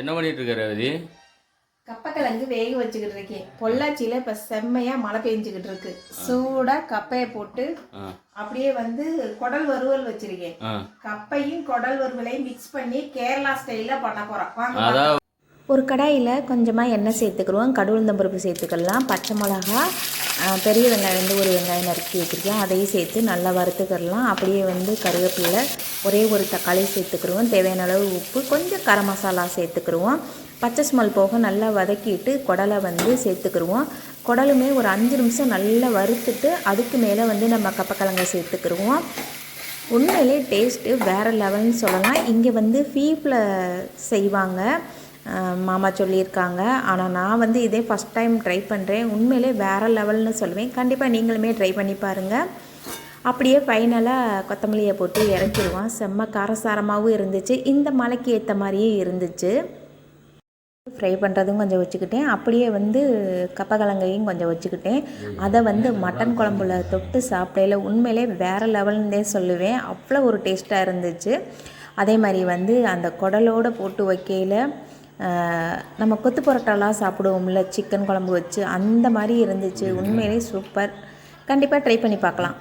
என்ன பண்ணிட்டு இருக்க ரேவதி? கப்பக்கிழங்கு வேக வச்சுக்கிட்டு இருக்கேன். பொள்ளாச்சியில் இப்போ செம்மையாக மழை பெஞ்சுக்கிட்டு இருக்கு. சூடாக கப்பையை போட்டு அப்படியே வந்து குடல் வறுவல் வச்சிருக்கேன். கப்பையும் குடல் வறுவலையும் மிக்ஸ் பண்ணி கேரளா ஸ்டைலில் பண்ண போகிறோம். வாங்க. ஒரு கடாயில் கொஞ்சமாக எண்ணெய் சேர்த்துக்கிடுவோம். கடுகுளுந்தம்பருப்பு சேர்த்துக்கலாம். பச்சை மிளகா, பெரிய வெங்காயம் வந்து ஒரு வெங்காயம் நறுக்கி வச்சுருக்கேன், அதையும் சேர்த்து நல்லா வறுத்துக்கிடலாம். அப்படியே வந்து கருவேப்பிலை, ஒரே ஒரு தக்காளி சேர்த்துக்கிடுவோம். தேவையான அளவு உப்பு, கொஞ்சம் கரம் மசாலா சேர்த்துக்கிடுவோம். பச்சை ஸ்மெல் போக நல்லா வதக்கிட்டு குடலை வந்து சேர்த்துக்கிடுவோம். குடலுமே ஒரு 5 நிமிஷம் நல்லா வறுத்துட்டு அதுக்கு மேலே வந்து நம்ம கப்பக்கிழங்கை சேர்த்துக்கிடுவோம். உண்மையிலே டேஸ்ட்டு வேறு லெவல்னு சொல்லலாம். இங்கே வந்து பீஃபில் செய்வாங்க, மாமா சொல்லியிருக்காங்க. ஆனால் நான் வந்து இதே ஃபஸ்ட் டைம் ட்ரை பண்ணுறேன். உண்மையிலே வேறு லெவல்னு சொல்லுவேன். கண்டிப்பாக நீங்களுமே ட்ரை பண்ணி பாருங்கள். அப்படியே ஃபைனலாக கொத்தமல்லியை போட்டு இறக்கிடுவோம். செம்ம காரசாரமாகவும் இருந்துச்சு, இந்த மலைக்கு ஏற்ற மாதிரியே இருந்துச்சு. ஃப்ரை பண்ணுறதும் கொஞ்சம் வச்சுக்கிட்டேன். அப்படியே வந்து கப்பக்கிழங்கையும் கொஞ்சம் வச்சுக்கிட்டேன். அதை வந்து மட்டன் குழம்புல தொட்டு சாப்பிடையில உண்மையிலே வேறு லெவல்னே சொல்லுவேன். அவ்வளோ ஒரு டேஸ்ட்டாக இருந்துச்சு. அதே மாதிரி வந்து அந்த குடலோடு போட்டு வைக்கையில் நம்ம கொத்து பரோட்டாலாம் சாப்பிடுவோம்ல, சிக்கன் குழம்பு வச்சு, அந்த மாதிரி இருந்துச்சு. உண்மையிலே சூப்பர். கண்டிப்பாக ட்ரை பண்ணி பார்க்கலாம்.